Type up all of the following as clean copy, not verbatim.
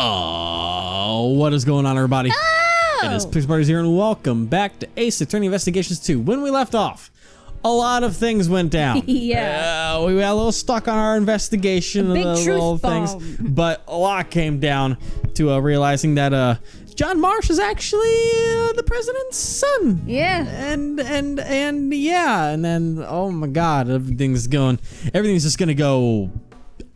Oh, what is going on, everybody? Oh! It is Pixparties here, and welcome back to Ace Attorney Investigations 2. When we left off, a lot of things went down. Yeah. We got a little stuck on our investigation of big the truth little bomb. things, but a lot came down to realizing that John Marsh is actually the president's son. Yeah. And yeah, and then oh my God, everything's just gonna go.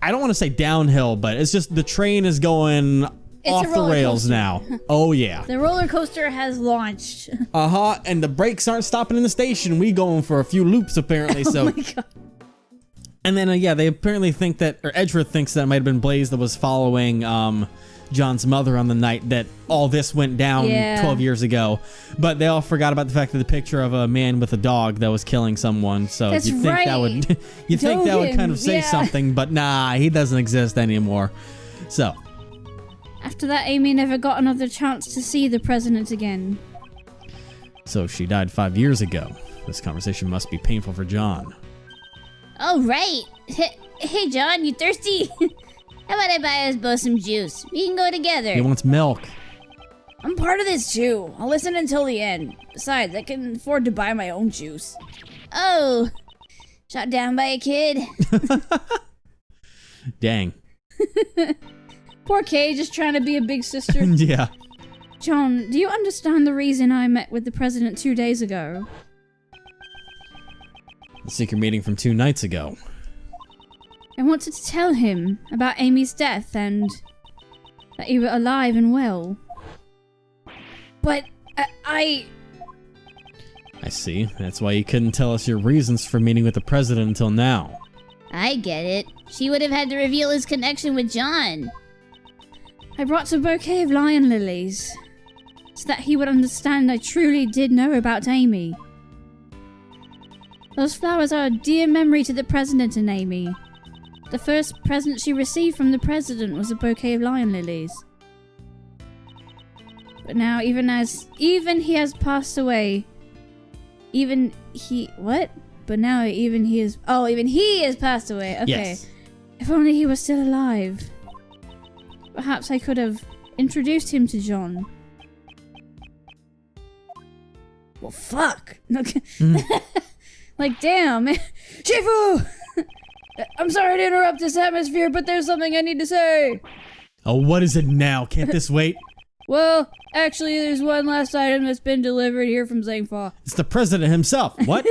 I don't want to say downhill, but it's just the train is going off the rails now. Oh yeah. The roller coaster has launched. And the brakes aren't stopping in the station. We going for a few loops apparently. So. Oh my God. And then yeah, they apparently think that, or Edgeworth thinks that it might have been Blaze that was following John's mother on the night that all this went down 12 years ago. But they all forgot about the fact that the picture of a man with a dog that was killing someone. So That's you'd think that would you think that would kind of say something, but nah, he doesn't exist anymore. So After that, Amy never got another chance to see the president again. So she died 5 years ago. This conversation must be painful for John. Oh, right. Hey, John, you thirsty? How about I buy us both some juice? We can go together. He wants milk. I'm part of this too. I'll listen until the end. Besides, I can afford to buy my own juice. Oh, shot down by a kid. Dang. Poor Kay, just trying to be a big sister. Yeah. John, do you understand the reason I met with the president 2 days ago? The secret meeting from 2 nights ago. I wanted to tell him about Amy's death and that you were alive and well. But I see. That's why you couldn't tell us your reasons for meeting with the president until now. I get it. She would have had to reveal his connection with John. I brought a bouquet of lion lilies so that he would understand I truly did know about Amy. Those flowers are a dear memory to the president and Amy. The first present she received from the president was a bouquet of lion lilies. But now, even he has passed away. Even he has passed away. Okay. Yes. If only he was still alive. Perhaps I could have introduced him to John. Well, fuck. Like, damn. Shifu! I'm sorry to interrupt this atmosphere, but there's something I need to say. Oh, what is it now? Can't this wait? Well, actually, there's one last item that's been delivered here from Zhangfa. It's the president himself. What?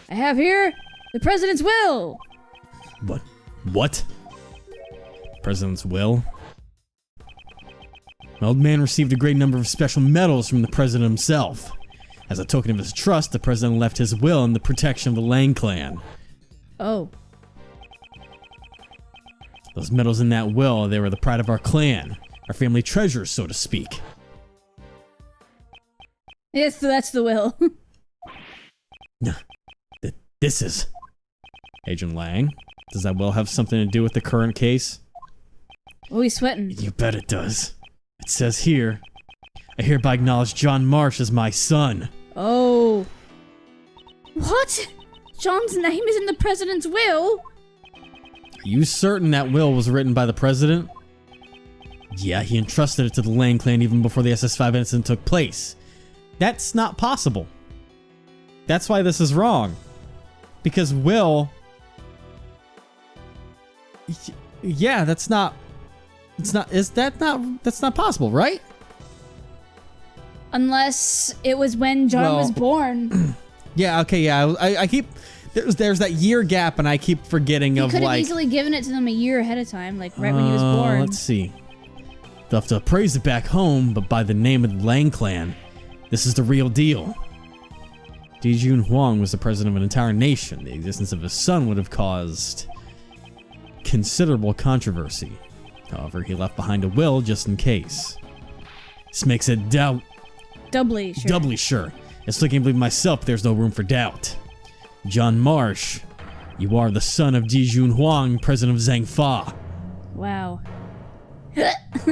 I have here the president's will. What? President's will? My old man received a great number of special medals from the president himself. As a token of his trust, the president left his will in the protection of the Lang clan. Oh. Those medals in that will, they were the pride of our clan. Our family treasures, so to speak. Yes, that's the will. This is... Agent Lang, does that will have something to do with the current case? Oh, he's sweating. You bet it does. It says here, I hereby acknowledge John Marsh as my son. Oh. What? John's name is in the president's will? Are you certain that will was written by the president? Yeah, he entrusted it to the Lang clan even before the SS5 incident took place. That's not possible. That's why this is wrong. Because will... Yeah, that's not possible, right? Unless it was when John was born. Yeah, okay, yeah. I keep... There's that year gap, and I keep forgetting of, like... He could have easily given it to them a year ahead of time, like right when he was born. Let's see. They'll have to appraise it back home, but by the name of the Lang clan. This is the real deal. Di Jun Huang was the president of an entire nation. The existence of his son would have caused considerable controversy. However, he left behind a will just in case. This makes it doubly sure. I still can't believe myself, but there's no room for doubt. John Marsh, you are the son of Di Jun Huang, president of Zhangfa. Wow.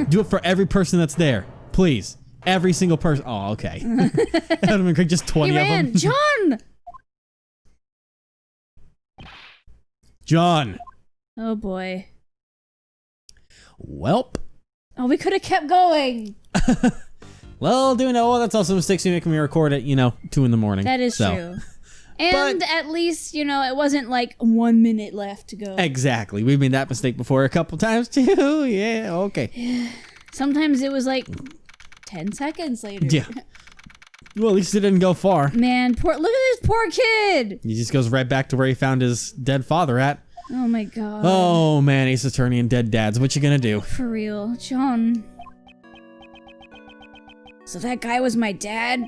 Do it for every person that's there, please. Every single person. Oh, okay. That would have been great. Just 20 of them. John! John. Oh boy. Welp. Oh, we could have kept going. Well, that's also mistakes we make when we record at, 2 in the morning. That is true. And at least, it wasn't like 1 minute left to go. Exactly. We've made that mistake before a couple times too. Yeah, okay. Sometimes it was like 10 seconds later. Yeah. Well, at least it didn't go far. Man, look at this poor kid. He just goes right back to where he found his dead father at. Oh my god. Oh man, Ace Attorney and dead dads. What you gonna do? For real. John. So that guy was my dad?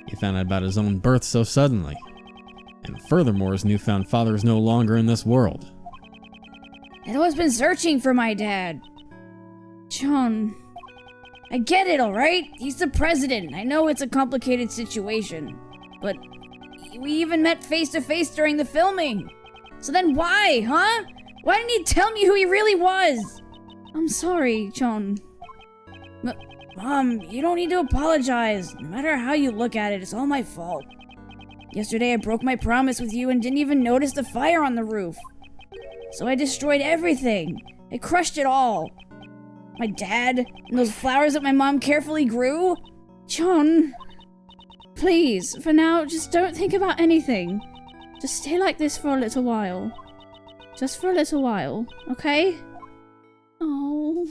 He found out about his own birth so suddenly. And furthermore, his newfound father is no longer in this world. I'd always been searching for my dad. John. I get it, alright? He's the president. I know it's a complicated situation. But we even met face to face during the filming. So then why, huh? Why didn't he tell me who he really was? I'm sorry, John. Mom, you don't need to apologize. No matter how you look at it, it's all my fault. Yesterday I broke my promise with you and didn't even notice the fire on the roof. So I destroyed everything. I crushed it all. My dad, and those flowers that my mom carefully grew. John, please, for now, just don't think about anything. Just stay like this for a little while. Just for a little while, okay? Oh.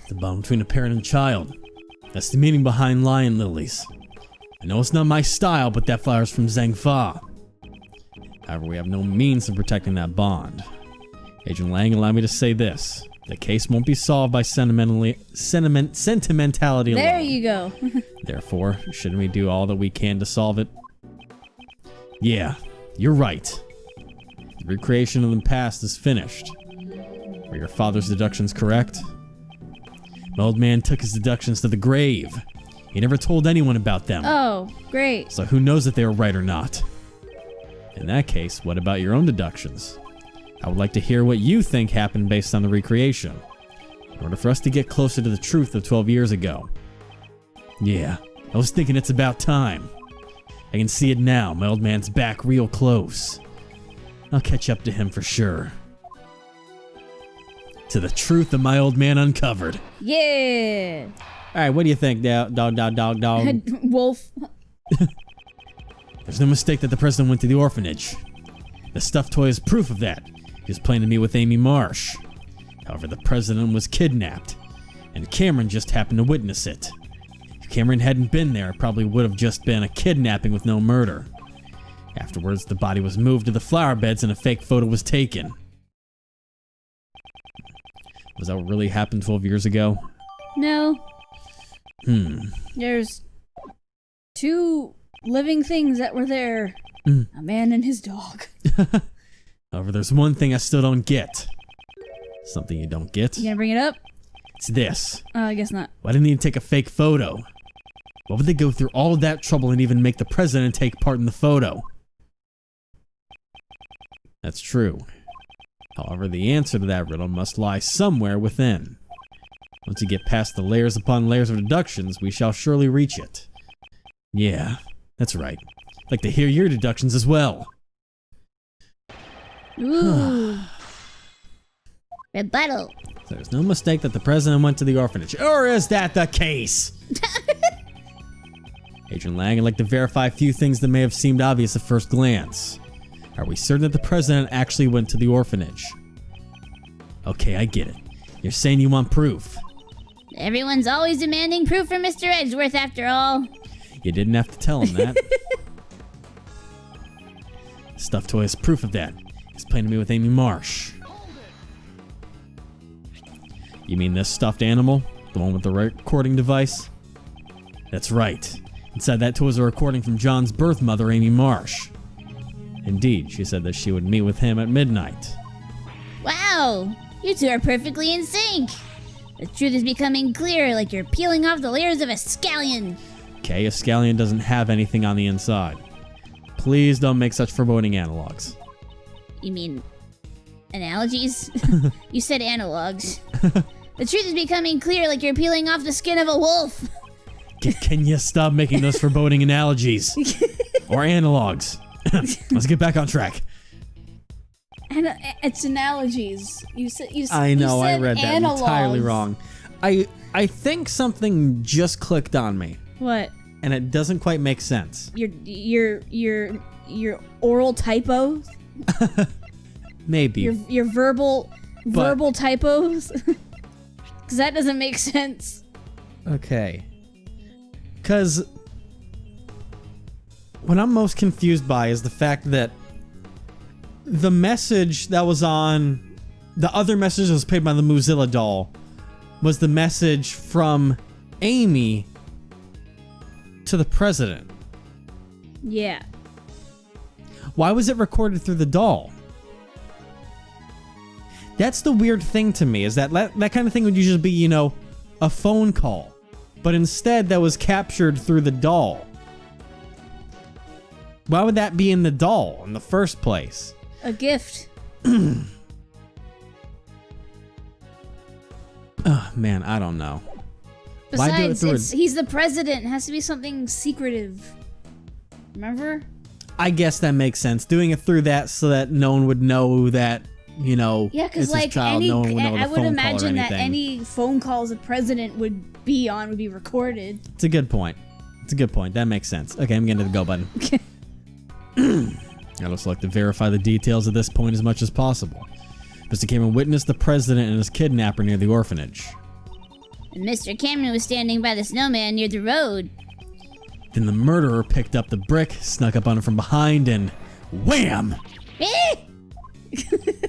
The bond between a parent and child. That's the meaning behind lion lilies. I know it's not my style, but that flower's from Zhangfa. However, we have no means of protecting that bond. Agent Lang, allow me to say this. The case won't be solved by sentimentality alone. There you go. Therefore, shouldn't we do all that we can to solve it? Yeah, you're right. The recreation of the past is finished. Were your father's deductions correct? My old man took his deductions to the grave. He never told anyone about them. Oh, great. So who knows if they were right or not? In that case, what about your own deductions? I would like to hear what you think happened based on the recreation, in order for us to get closer to the truth of 12 years ago. Yeah, I was thinking it's about time. I can see it now, my old man's back real close. I'll catch up to him for sure. To the truth of my old man uncovered. Yeah. Alright, what do you think, dog? Wolf. There's no mistake that the president went to the orphanage. The stuffed toy is proof of that. He was playing to me with Amy Marsh. However, the president was kidnapped, and Cameron just happened to witness it. If Cameron hadn't been there, it probably would have just been a kidnapping with no murder. Afterwards, the body was moved to the flower beds and a fake photo was taken. Was that what really happened 12 years ago? No. There's 2 living things that were there. A man and his dog. However, there's one thing I still don't get. Something you don't get. You gonna bring it up? It's this. I guess not. Why didn't he take a fake photo? Why would they go through all of that trouble and even make the president take part in the photo? That's true. However, the answer to that riddle must lie somewhere within. Once you get past the layers upon layers of deductions, we shall surely reach it. Yeah, that's right. I'd like to hear your deductions as well. Ooh. Rebuttal. So there's no mistake that the president went to the orphanage. Or is that the case? Agent Lang, I'd like to verify a few things that may have seemed obvious at first glance. Are we certain that the president actually went to the orphanage? Okay, I get it. You're saying you want proof. Everyone's always demanding proof from Mr. Edgeworth, after all. You didn't have to tell him that. Stuffed toy is proof of that. He's playing to me with Amy Marsh. You mean this stuffed animal? The one with the recording device? That's right. Inside that toy was a recording from John's birth mother, Amy Marsh. Indeed, she said that she would meet with him at midnight. Wow! You two are perfectly in sync! The truth is becoming clear, like you're peeling off the layers of a scallion. Okay, a scallion doesn't have anything on the inside. Please don't make such foreboding analogs. You mean analogies? You said analogs. The truth is becoming clear, like you're peeling off the skin of a wolf. Can you stop making those foreboding analogies? Or analogs? Let's get back on track. It's analogies. I know, I read that analogs. entirely wrong. I think something just clicked on me, What? and it doesn't quite make sense. Your oral typos? Maybe. Your verbal typos? Because that doesn't make sense. Okay. Because what I'm most confused by is the fact that the message that was on the other message that was played by the Mozilla doll was the message from Amy to the president. Yeah. Why was it recorded through the doll? That's the weird thing to me, is that kind of thing would usually be, a phone call. But instead, that was captured through the doll. Why would that be in the doll in the first place? A gift. Oh, man, I don't know. Besides, he's the president. It has to be something secretive. Remember? I guess that makes sense. Doing it through that so that no one would know that, Yeah, because it's his child. No one would know I the would phone imagine call or that anything. any phone calls the president would be on would be recorded. It's a good point. That makes sense. Okay, I'm getting to the go button. I'll select to verify the details at this point as much as possible. Mr. Cameron witnessed the president and his kidnapper near the orphanage. And Mr. Cameron was standing by the snowman near the road. Then the murderer picked up the brick, snuck up on him from behind, and wham!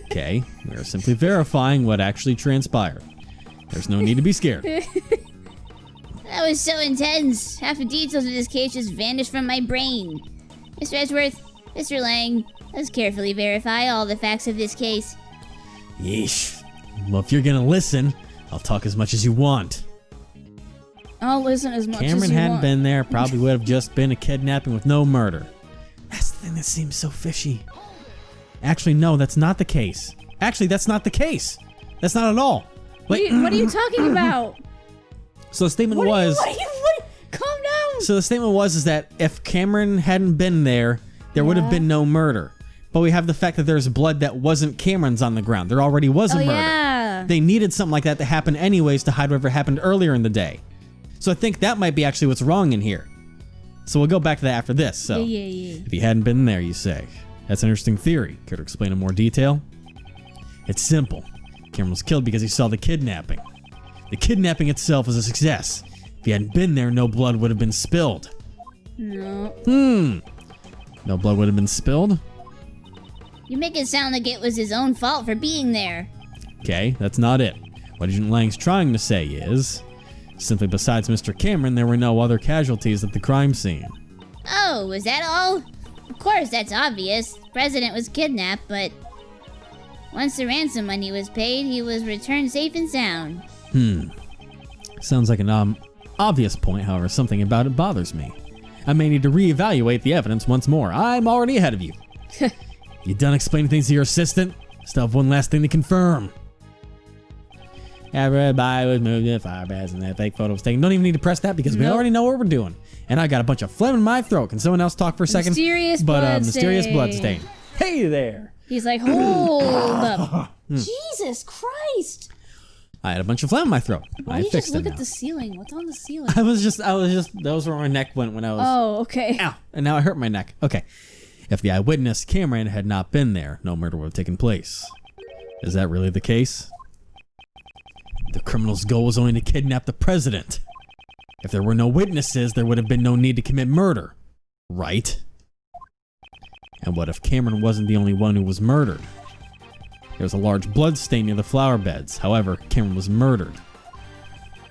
Okay, we are simply verifying what actually transpired. There's no need to be scared. That was so intense. Half the details of this case just vanished from my brain. Mr. Edgeworth, Mr. Lang, let's carefully verify all the facts of this case. Yeesh. Well, if you're gonna listen, I'll talk as much as you want. I'll listen as much as Cameron you hadn't want. been there, probably would have just been a kidnapping with no murder. That's the thing that seems so fishy. Actually, no, that's not the case. That's not at all. Wait, What are you talking about? so the statement was... Calm down. So the statement was that if Cameron hadn't been there, there would have been no murder. But we have the fact that there's blood that wasn't Cameron's on the ground. There already was a murder. Yeah. They needed something like that to happen anyways to hide whatever happened earlier in the day. So I think that might be actually what's wrong in here. So we'll go back to that after this. So Yeah. if he hadn't been there, you say. That's an interesting theory. Care to explain in more detail? It's simple. Cameron was killed because he saw the kidnapping. The kidnapping itself was a success. If he hadn't been there, no blood would have been spilled. No. No blood would have been spilled? You make it sound like it was his own fault for being there. Okay, that's not it. What Agent Lang's trying to say is, simply besides Mr. Cameron, there were no other casualties at the crime scene. Oh, was that all? Of course, that's obvious. The president was kidnapped, but once the ransom money was paid, he was returned safe and sound. Sounds like an obvious point, however, something about it bothers me. I may need to reevaluate the evidence once more. I'm already ahead of you. You done explaining things to your assistant? Still have one last thing to confirm. Everybody was moved to firebags and that fake photo was taken. Don't even need to press that because we already know what we're doing. And I got a bunch of phlegm in my throat. Can someone else talk for a second? Mysterious bloodstain. Hey there. He's like, hold up. Jesus Christ. I had a bunch of phlegm in my throat. Why I do you fixed just look it at now. the ceiling? What's on the ceiling? I was just, those were where my neck went when I was, Oh, okay. ow, and now I hurt my neck. Okay. If the eyewitness, Cameron, had not been there, no murder would have taken place. Is that really the case? The criminal's goal was only to kidnap the president. If there were no witnesses, there would have been no need to commit murder. Right? And what if Cameron wasn't the only one who was murdered? There was a large blood stain near the flower beds. However, Cameron was murdered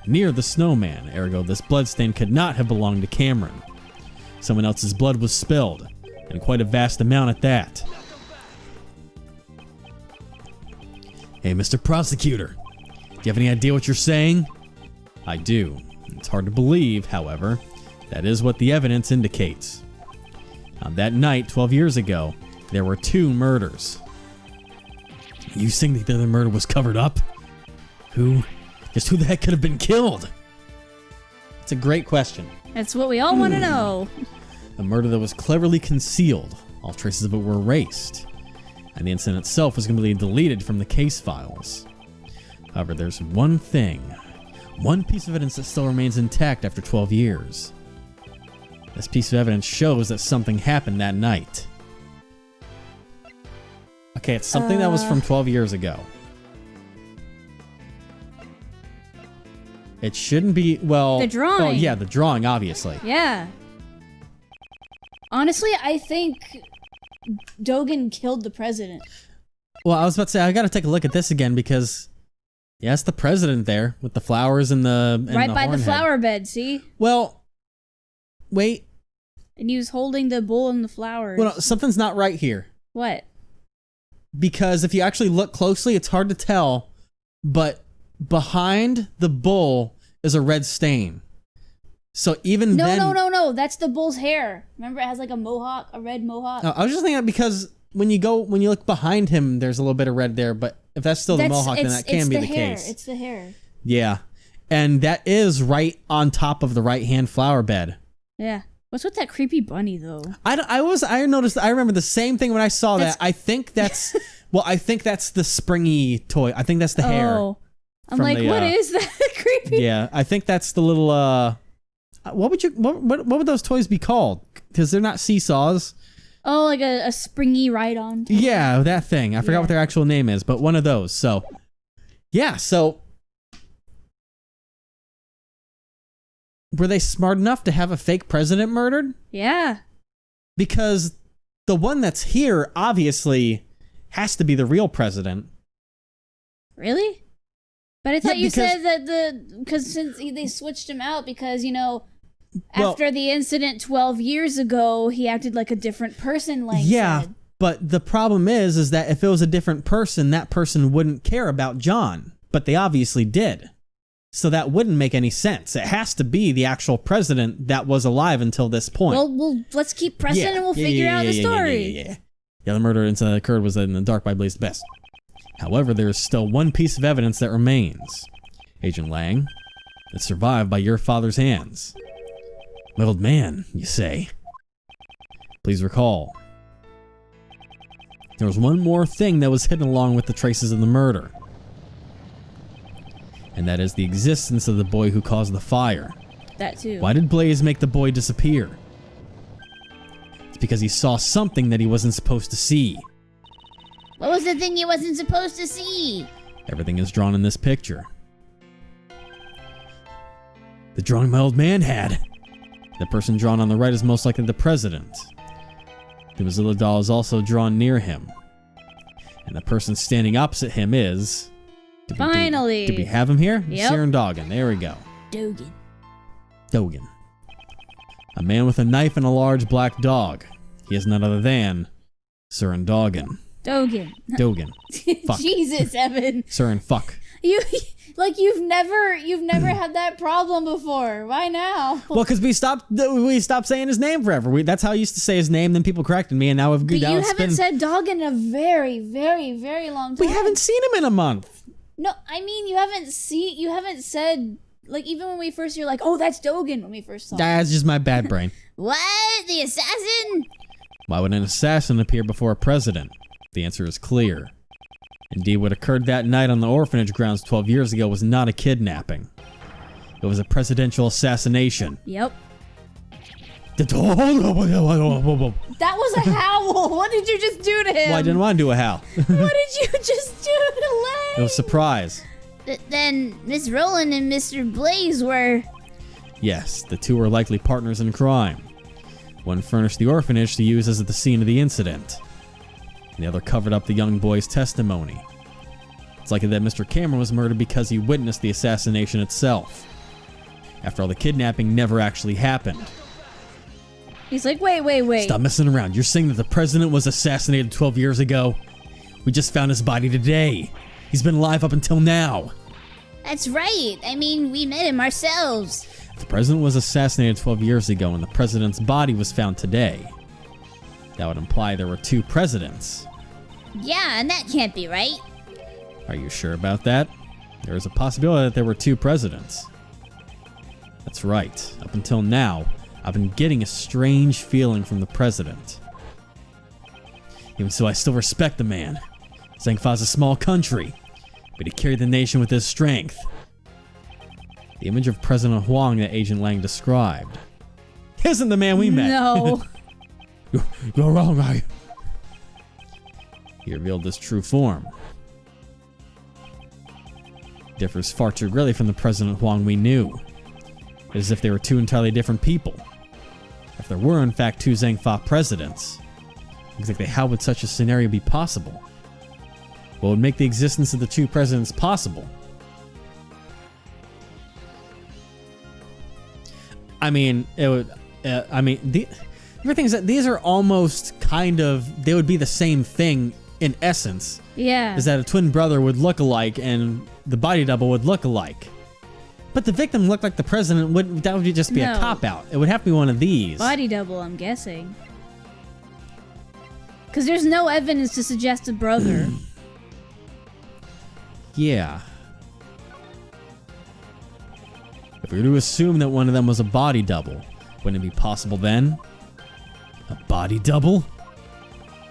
near the snowman, ergo this blood stain could not have belonged to Cameron. Someone else's blood was spilled, and quite a vast amount at that. Hey, Mr. Prosecutor, do you have any idea what you're saying? I do. It's hard to believe, however. That is what the evidence indicates. On that night, 12 years ago, there were 2 murders. You think that the other murder was covered up? Who the heck could have been killed? It's a great question. That's what we all want to know. A murder that was cleverly concealed. All traces of it were erased. and the incident itself was completely deleted from the case files. However, there's one piece of evidence that still remains intact after 12 years. This piece of evidence shows that something happened that night. Okay, it's something that was from 12 years ago. It shouldn't be, well... The drawing. Oh, yeah, the drawing, obviously. Yeah. Honestly, I think Dogen killed the president. Well, I was about to say, I gotta take a look at this again because... Yeah, it's the president there with the flowers and the right by the horn flower head. bed, see? Well, wait. And he was holding the bull and the flowers. Well, no, something's not right here. What? Because if you actually look closely, it's hard to tell, but behind the bull is a red stain. So even then... No. That's the bull's hair. Remember, it has like a mohawk, a red mohawk? I was just thinking that because when you look behind him, there's a little bit of red there, but if that's still the mohawk, then that can be the case. It's the hair. Yeah. And that is right on top of the right-hand flower bed. Yeah. What's with that creepy bunny, though? I remember the same thing when I saw that. I think that's, I think that's the springy toy. I think that's the hair. Oh. I'm like, what is that? Creepy. Yeah, I think that's the little, what would those toys be called? Because they're not seesaws. Oh, like a springy ride-on toy. Yeah, that thing. I forgot what their actual name is, but one of those. So, yeah, so... Were they smart enough to have a fake president murdered? Yeah. Because the one that's here, obviously, has to be the real president. Really? But I thought you said that because since they switched him out because, after the incident 12 years ago, he acted like a different person, Lang said. But the problem is that if it was a different person, that person wouldn't care about John. But they obviously did. So that wouldn't make any sense. It has to be the actual president that was alive until this point. Well, let's keep pressing and we'll figure out the story. Yeah, the murder incident that occurred was in the dark by Blaze Best. However, there is still one piece of evidence that remains. Agent Lang, that survived by your father's hands. My old man, you say. Please recall. There was one more thing that was hidden along with the traces of the murder. And that is the existence of the boy who caused the fire. That too. Why did Blaze make the boy disappear? It's because he saw something that he wasn't supposed to see. What was the thing he wasn't supposed to see? Everything is drawn in this picture. The drawing my old man had. The person drawn on the right is most likely the president. The Mozilla doll is also drawn near him. And the person standing opposite him is... Finally! Did we have him here? Yep. Siren Dogan. There we go. Dogen. A man with a knife and a large black dog. He is none other than... Siren Dogan. Dogen. Fuck. Jesus, Evan. Siren, fuck. You've never had that problem before. Why now? Well, because we stopped saying his name forever. That's how I used to say his name. Then people corrected me, and now we've. But you haven't said dog in a very, very, very long time. We haven't seen him in a month. No, I mean you haven't said like even when we first you're like, oh, that's Dogen when we first saw him. That's just my bad brain. What? The assassin? Why would an assassin appear before a president? The answer is clear. Indeed, what occurred that night on the orphanage grounds 12 years ago was not a kidnapping. It was a presidential assassination. Yep. That was a howl. What did you just do to him? Well, I didn't want to do a howl. What did you just do to Lang? It was a surprise. Then Miss Rowland and Mr. Blaze were... Yes, the two were likely partners in crime. One furnished the orphanage to use as at the scene of the incident. And the other covered up the young boy's testimony. It's likely that Mr. Cameron was murdered because he witnessed the assassination itself. After all, the kidnapping never actually happened. He's like, wait. Stop messing around. You're saying that the president was assassinated 12 years ago? We just found his body today. He's been alive up until now. That's right. I mean, we met him ourselves. If the president was assassinated 12 years ago and the president's body was found today, that would imply there were two presidents. Yeah, and that can't be right. Are you sure about that? There is a possibility that there were two presidents. That's right. Up until now, I've been getting a strange feeling from the president. Even so, I still respect the man. Zhang Fa's a small country, but he carried the nation with his strength. The image of President Huang that Agent Lang described isn't the man we met. No. You're wrong, I. He revealed his true form. Differs far too greatly from the President Huang we knew. As if they were two entirely different people. If there were in fact two Zhang Fa presidents, exactly how would such a scenario be possible? What would make the existence of the two presidents possible? I mean, it would. The thing is that these are almost kind of. They would be the same thing in essence. Yeah. Is that a twin brother would look alike and the body double would look alike? But the victim looked like the president. That would just be a cop out. It would have to be one of these. Body double, I'm guessing. Because there's no evidence to suggest a brother. Yeah. If we were to assume that one of them was a body double, wouldn't it be possible then? A body double?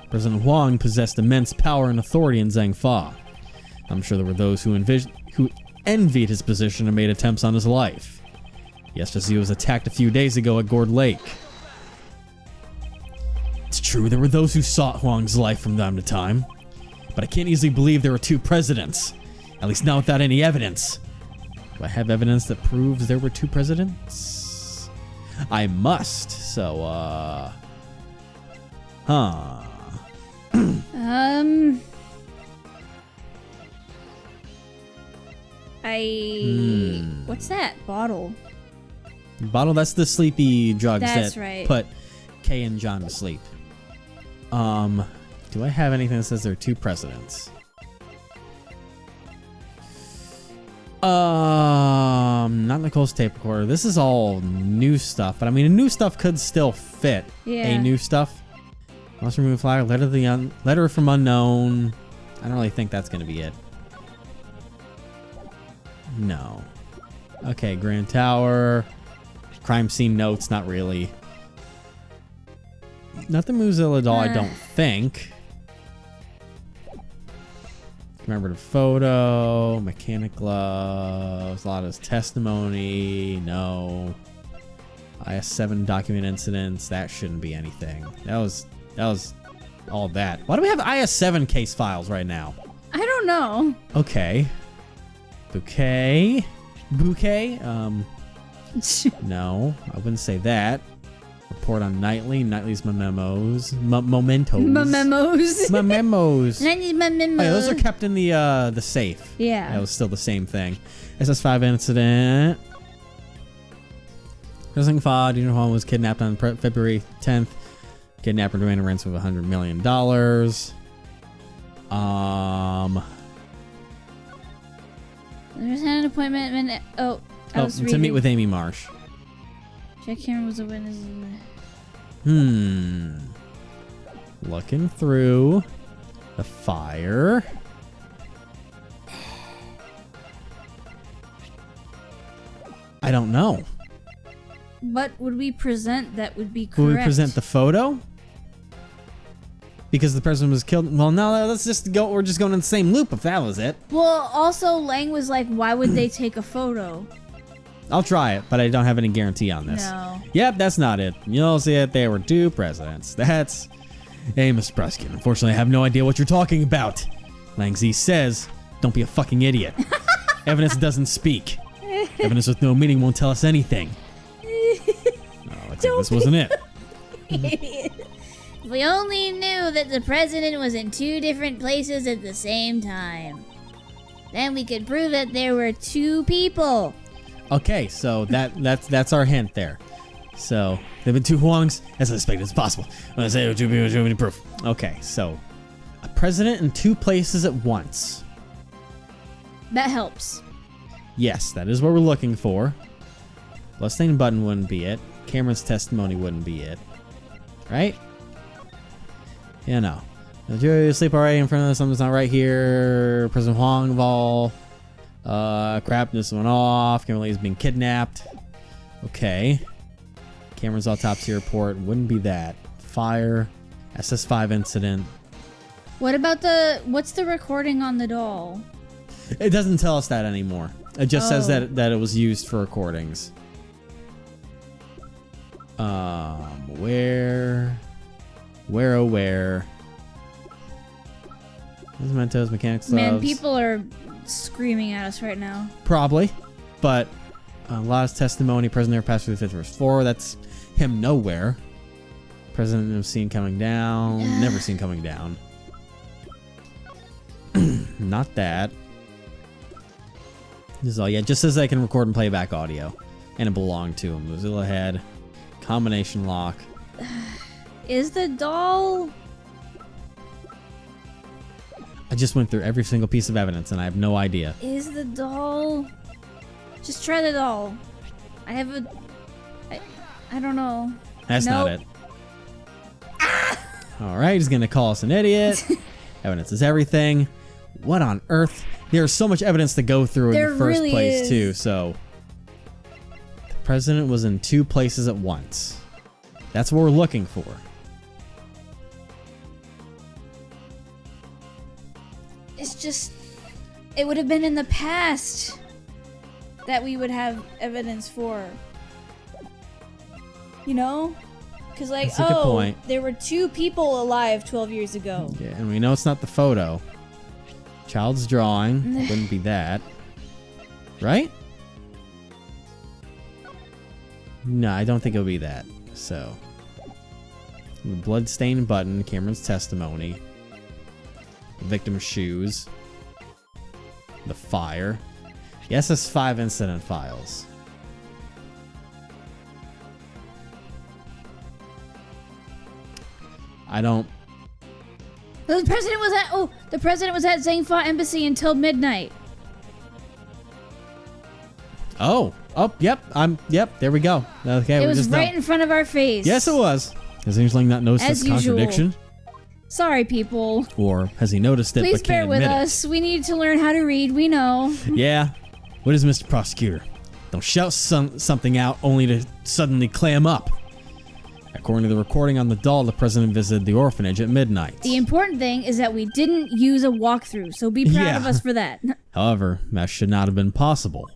President Huang possessed immense power and authority in Zhang Fa. I'm sure there were those who envied his position and made attempts on his life. Yes, just as he was attacked a few days ago at Gourd Lake. It's true, there were those who sought Huang's life from time to time. But I can't easily believe there were two presidents. At least not without any evidence. Do I have evidence that proves there were two presidents? I must, so, What's that? Bottle. Bottle, that's the sleepy drugs That's that right. put Kay and John to sleep. Do I have anything that says there are two presidents? Not Nicole's tape recorder. This is all new stuff, but I mean, new stuff could still fit. Yeah. A new stuff. Must remove flag. Letter from unknown. I don't really think that's gonna be it. No. Okay, Grand Tower. Crime scene notes, not really. Not the Mozilla doll, I don't think. Commemorative photo, mechanic gloves, a lot of his testimony, no. IS-7 document incidents, that shouldn't be anything. That was all that. Why do we have IS-7 case files right now? I don't know. Okay. Bouquet? No, I wouldn't say that. Report on Nightly. Nightly's my memos. Mementos. My memos. My memos. I need my memos. Oh, yeah, those are kept in the safe. Yeah. That was still the same thing. SS5 incident. President Fa, Junior Huang was kidnapped on February 10th. Kidnapper demanded ransom of $100 million. There's had an appointment when I was to meet with Amy Marsh. Jack Cameron was a witness. Looking through the fire. I don't know. What would we present that would be correct? Would we present the photo? Because the person was killed. Well, no, let's just go. We're just going in the same loop if that was it. Well, also Lang was like, why would they take a photo? I'll try it, but I don't have any guarantee on this. No. Yep, that's not it. You'll see it. There were two presidents. That's... Hey, Mr. Bruskin. Unfortunately, I have no idea what you're talking about. Lang Z says, don't be a fucking idiot. Evidence doesn't speak. Evidence with no meaning won't tell us anything. I think this wasn't it. If we only knew that the president was in two different places at the same time. Then we could prove that there were two people. Okay, so that's our hint there. So there've been two Huangs as suspected as possible. When I say two people, show me proof. Okay, so a president in two places at once. That helps. Yes, that is what we're looking for. Bloodstained button wouldn't be it. Cameron's testimony wouldn't be it. Right? Yeah, no. The jury sleep already in front of us. Something's not right here. President Huang involved. Crap, this went off. Kimberly's being kidnapped. Okay. Cameron's autopsy report wouldn't be that. Fire. SS5 incident. What about what's the recording on the doll? It doesn't tell us that anymore. It just says Oh. that it was used for recordings. Where? This is Mentos Mechanics Gloves. Man, people are screaming at us right now. Probably, but Law's testimony, President never passed through the 5th verse 4. That's him nowhere. President never seen coming down. Never seen coming down. Not that. This is all. Yeah, it just says I can record and play back audio, and it belonged to him. Mozilla head, combination lock. Is the doll? I just went through every single piece of evidence, and I have no idea. Is the doll? Just try the doll. I have a. I don't know. That's Nope. not it. All right, he's gonna call us an idiot. Evidence is everything. What on earth? There's so much evidence to go through There in the first really place, is. too. So, the president was in 2 places at once. That's what we're looking for. It's just. It would have been in the past that we would have evidence for. You know? Because, like, That's a good point. there were 2 people alive 12 years ago. Yeah, and we know it's not the photo. Child's drawing. It wouldn't be that. Right? No, I don't think it'll be that. So, the blood-stained button, Cameron's testimony, the victim's shoes, the fire, the SS5 incident files. I don't. The president was at Zangfa Embassy until midnight. Oh, yep. Yep. There we go. Okay, It we're was just right done. in front of our face. Yes, it was. Has Angeling not noticed As this usual. contradiction? Sorry, people. Or has he noticed it Please but bear can't with admit us. We need to learn how to read. We know. it? Yeah. What is Mr. Prosecutor? Don't shout something out only to suddenly clam up. According to the recording on the doll, the president visited the orphanage at midnight. The important thing is that we didn't use a walkthrough, so be proud Yeah. of us for that. However, that should not have been possible.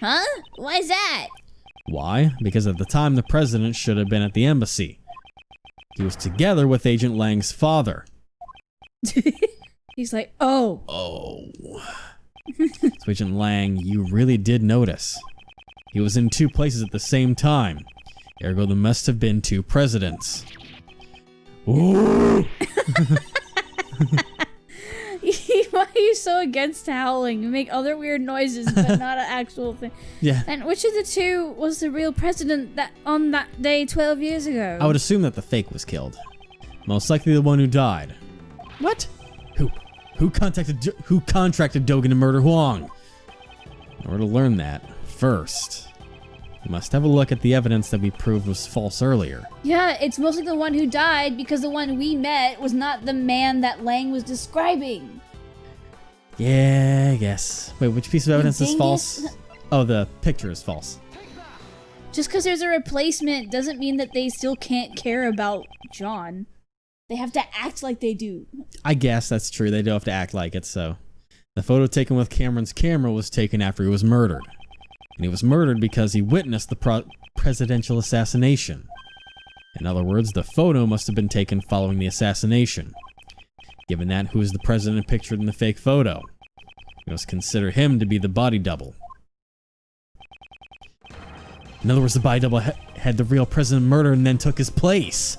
Huh? Why is that? Why? Because at the time, the president should have been at the embassy. He was together with Agent Lang's father. He's like, oh. Oh. So Agent Lang, you really did notice. He was in 2 places at the same time. Ergo, there must have been 2 presidents. Ooh. Why are you so against howling? You make other weird noises, but not an actual thing. Yeah. And which of the 2 was the real president that on that day 12 years ago? I would assume that the fake was killed. Most likely the one who died. What? Who contracted Dogen to murder Huang? In order to learn that, first, we must have a look at the evidence that we proved was false earlier. Yeah, it's mostly the one who died because the one we met was not the man that Lang was describing. Yeah, I guess. Wait, which piece of evidence is dingus. false? Oh, the picture is false. Just because there's a replacement doesn't mean that they still can't care about John. They have to act like they do. I guess that's true. They do have to act like it, so. The photo taken with Cameron's camera was taken after he was murdered. And he was murdered because he witnessed the presidential assassination. In other words, the photo must have been taken following the assassination. Given that, who is the president pictured in the fake photo? We must consider him to be the body double. In other words, the body double had the real president murdered and then took his place.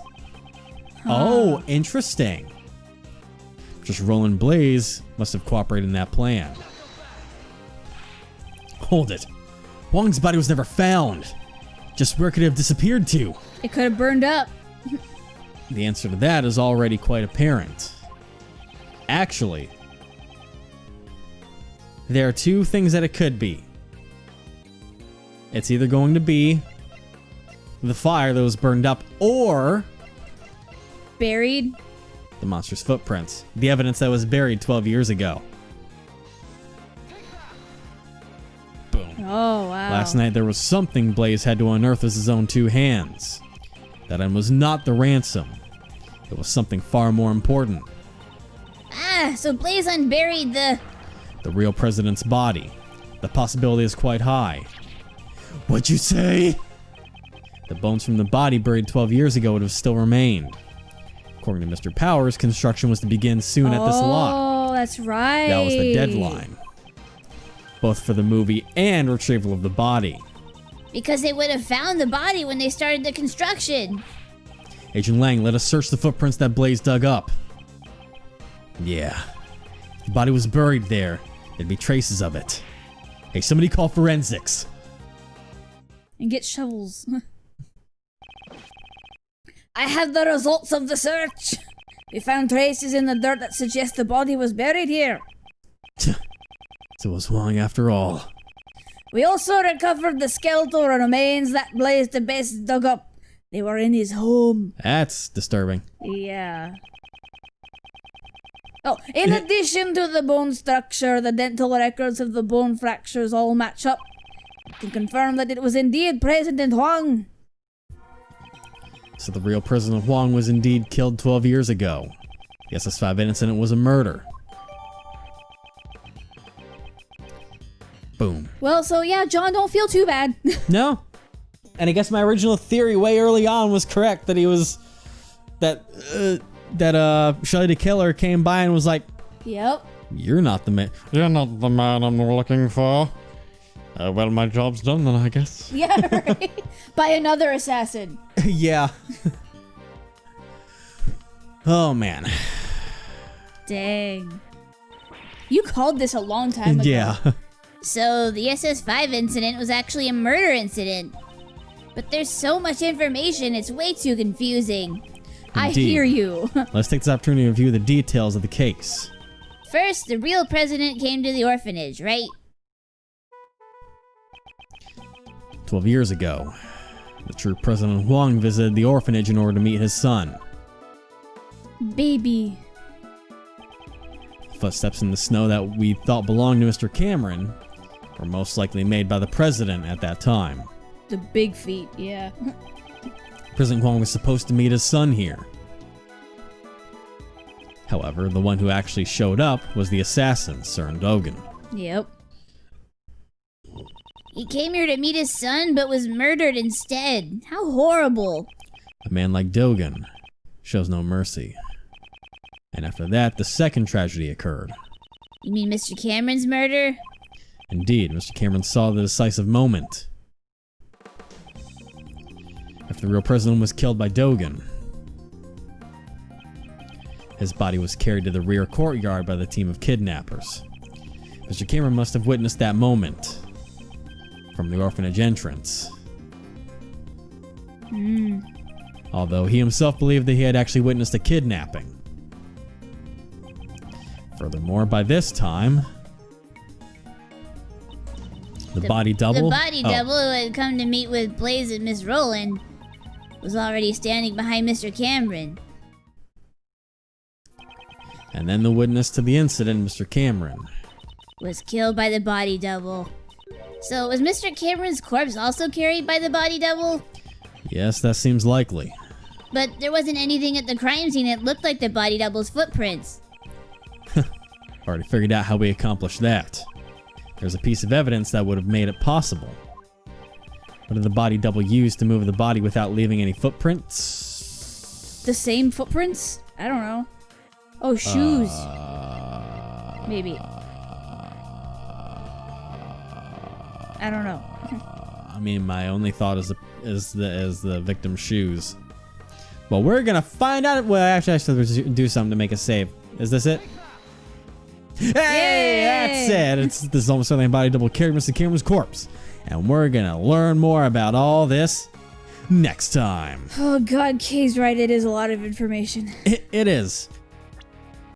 Oh, interesting. Just Roland Blaze must have cooperated in that plan. Hold it. Huang's body was never found. Just where could it have disappeared to? It could have burned up. The answer to that is already quite apparent. Actually, there are 2 things that it could be. It's either going to be the fire that was burned up, or Buried. the monster's footprints. The evidence that was buried 12 years ago. Boom. Oh, wow. Last night there was something Blaze had to unearth with his own 2 hands. That item was not the ransom. It was something far more important. so Blaze unburied the real president's body. The possibility is quite high. What'd you say? The bones from the body buried 12 years ago would have still remained. According to Mr. Powers, construction was to begin soon at this lot. Oh, that's right. That was the deadline. Both for the movie and retrieval of the body. Because they would have found the body when they started the construction. Agent Lang, let us search the footprints that Blaze dug up. Yeah. If the body was buried there, there'd be traces of it. Hey, somebody call forensics. And get shovels. I have the results of the search. We found traces in the dirt that suggest the body was buried here. So it was Wong after all. We also recovered the skeletal remains that Blaze the Best dug up. They were in his home. That's disturbing. Yeah. Oh, in addition to the bone structure, the dental records of the bone fractures all match up. I can confirm that it was indeed President Huang. So the real President Huang was indeed killed 12 years ago. The SS5 incident was a murder. Boom. Well, so yeah, John, don't feel too bad. No. And I guess my original theory way early on was correct, that he was... That Shelley the Killer came by and was like... Yep. You're not the man. You're not the man I'm looking for. Well, my job's done then, I guess. Yeah, right. By another assassin. Yeah. Oh, man. Dang. You called this a long time ago. Yeah. So, the SS5 incident was actually a murder incident. But there's so much information, it's way too confusing. I Indeed. hear you. Let's take this opportunity to review the details of the case. First, the real president came to the orphanage, right? 12 years ago, the true President Huang visited the orphanage in order to meet his son. Baby. Footsteps in the snow that we thought belonged to Mr. Cameron were most likely made by the president at that time. The big feet, yeah. President Huang was supposed to meet his son here. However, the one who actually showed up was the assassin, Sir Dogan. Yep. He came here to meet his son, but was murdered instead. How horrible. A man like Dogan shows no mercy. And after that, the second tragedy occurred. You mean Mr. Cameron's murder? Indeed, Mr. Cameron saw the decisive moment. After the real president was killed by Dogan, his body was carried to the rear courtyard by the team of kidnappers. Mr. Cameron must have witnessed that moment from the orphanage entrance. Although he himself believed that he had actually witnessed a kidnapping. Furthermore, by this time, the body double... The body double who had come to meet with Blaze and Miss Rowland was already standing behind Mr. Cameron. And then the witness to the incident, Mr. Cameron. Was killed by the body double. So, was Mr. Cameron's corpse also carried by the body double? Yes, that seems likely. But there wasn't anything at the crime scene that looked like the body double's footprints. Already figured out how we accomplished that. There's a piece of evidence that would have made it possible. What did the body double use to move the body without leaving any footprints? The same footprints? I don't know. Oh, shoes. Maybe. I don't know. I mean, my only thought is the victim's shoes. Well, we're gonna find out. Well, actually, I should do something to make a save. Is this it? Hey, that's it. This is almost something body double carried Mr. Cameron's corpse, and we're gonna learn more about all this next time. Oh God, Kay's right. It is a lot of information. It is.